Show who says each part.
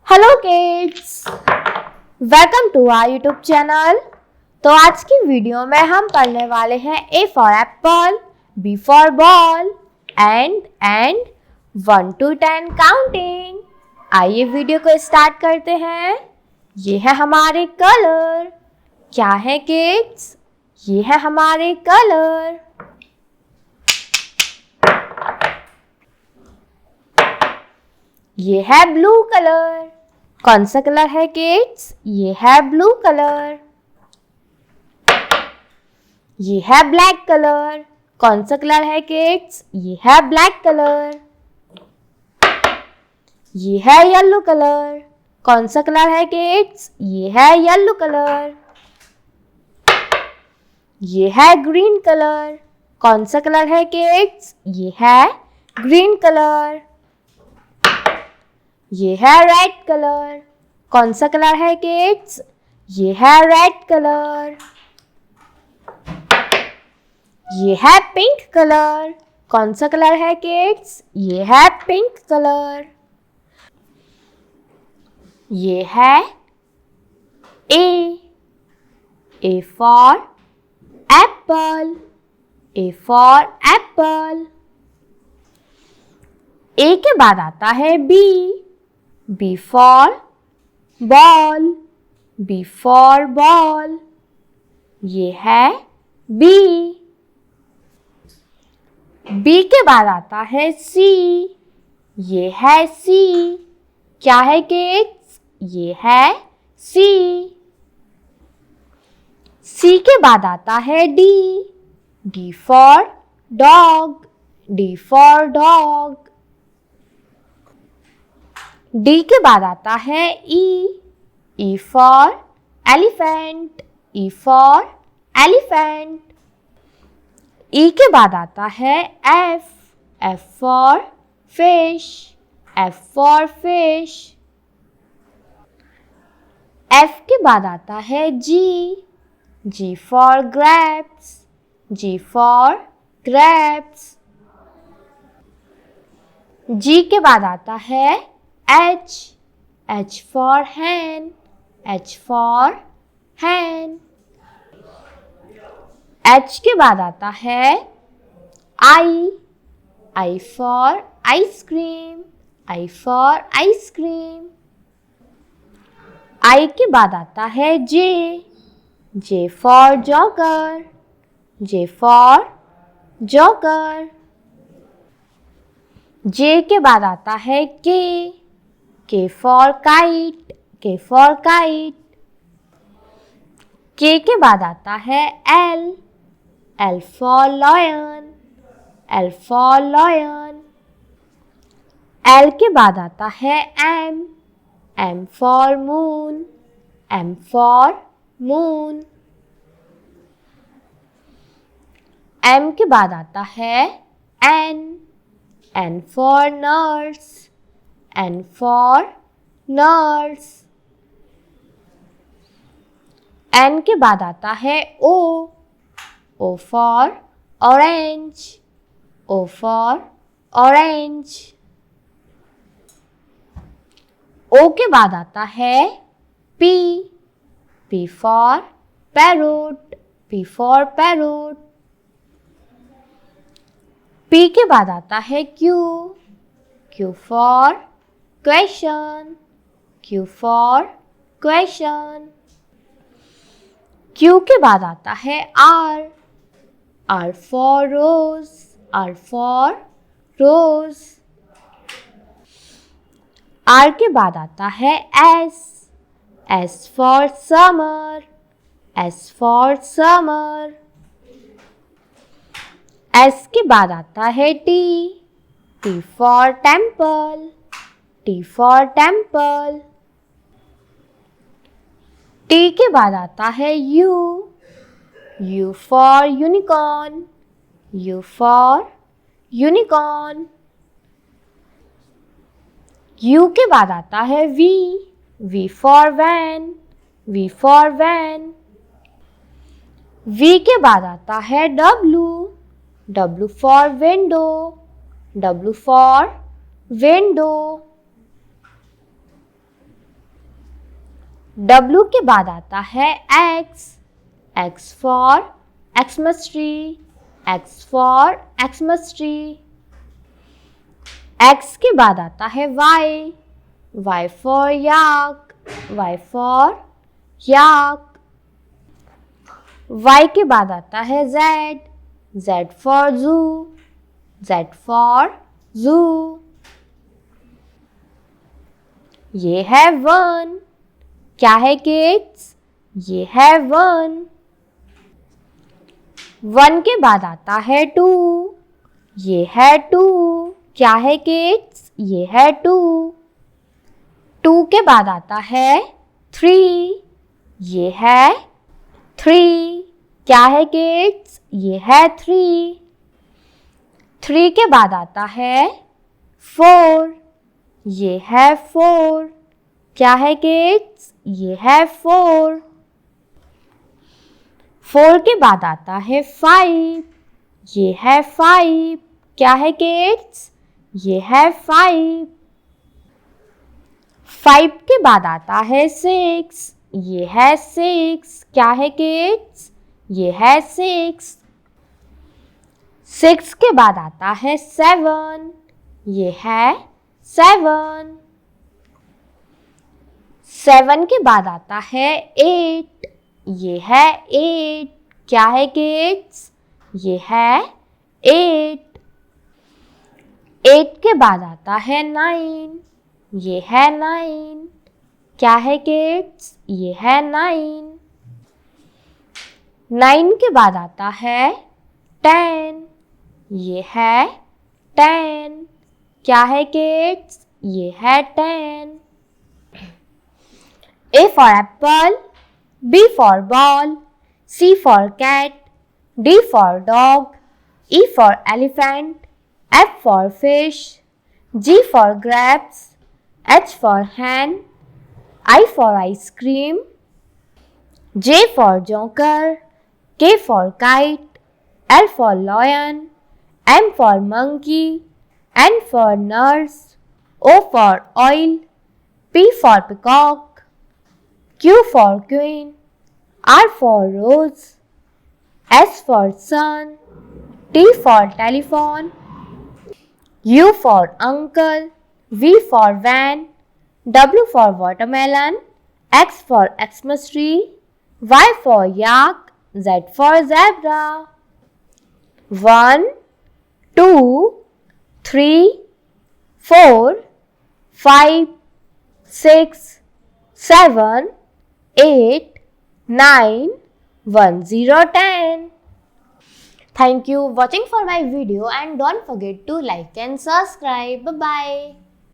Speaker 1: Hello kids, welcome to our YouTube channel. तो आज की वीडियो में हम पढ़ने वाले हैं A for apple, B for ball and 1 to 10 counting. आइए वीडियो को स्टार्ट करते हैं। ये है हमारे कलर। क्या है किड्स? ये है हमारे कलर। ये है ब्लू कलर। कौन सा कलर है किड्स? ये है ब्लू कलर। ये है ब्लैक कलर। कौन सा कलर है किड्स? ये है ब्लैक कलर। ये है येलो कलर। कौन सा कलर है किड्स? ये है येलो कलर। ये है ग्रीन कलर। कौन सा कलर है किड्स? ये है ग्रीन कलर। ये है रेड कलर। कौन सा कलर है किड्स? ये है रेड कलर। ये है पिंक कलर। कौन सा कलर है किड्स? ये है पिंक कलर। ये है A for apple. A for apple. A के बाद आता है B for ball. B for ball. ये है बी के बाद आता है सी। ये है सी। क्या है किड्स? ये है सी। सी के बाद आता है D for dog. D for dog. D के बाद आता है E for elephant. E for elephant. E के बाद आता है F for fish. F for fish. F के बाद आता है G for grapes. G for grapes. G के बाद आता है H for hen। H for hen। H के बाद आता है I for ice cream. I for ice cream. I के बाद आता है J for jogger. J for jogger. J के बाद आता है K for kite. K for kite. K के बाद आता है L for lion. L for lion. L के बाद आता है M for moon. M for moon. M के बाद आता है N for nurse. N for nurse. N के बाद आता है O for orange. O for orange. O के बाद आता है P for parrot. P for parrot. P के बाद आता है Q for question. Q for question. Q के बाद आता है R for rose. R for rose. R के बाद आता है S for summer. S for summer. S के बाद आता है T for temple. T for temple. T के बाद आता है U for unicorn. U for unicorn. U के बाद आता है V for van. V for van. V के बाद आता है W for window. W for window. W के बाद आता है X, X for Xmas tree, X for Xmas tree. X के बाद आता है Y, Y for yak, Y for yak. Y के बाद आता है Z, Z for zoo, Z for zoo. ये है 1, क्या है kids? ये है 1. 1 के बाद आता है 2, ये है 2, क्या है kids? ये है 2. 2 के बाद आता है 3, ये है 3, क्या है kids? ये है 3. 3 के बाद आता है 4, ये है 4, क्या है kids? ये है 4. 4 के बाद आता है 5, ये है 5, क्या है kids? ये है 5. 5 के बाद आता है 6, ये है 6, क्या है kids? ये है 6. 6 के बाद आता है 7, ये है 7. 7 के बाद आता है 8, ये है 8, क्या है kids? ये है 8. 8 के बाद आता है 9, ये है 9, क्या है kids? ये है 9. 9 के बाद आता है 10, ये है 10, क्या है kids? ये है 10. A for apple, B for ball, C for cat, D for dog, E for elephant, F for fish, G for grapes, H for hen, I for ice cream, J for joker, K for kite, L for lion, M for monkey, N for nurse, O for oil, P for peacock, Q for queen, R for rose, S for sun, T for telephone, U for uncle, V for van, W for watermelon, X for Xmas tree, Y for yak, Z for zebra. 1, 2, 3, 4, 5, 6, 7, 8, 9, 1, 0, 10. Thank you watching for my video and don't forget to like and subscribe. Bye bye.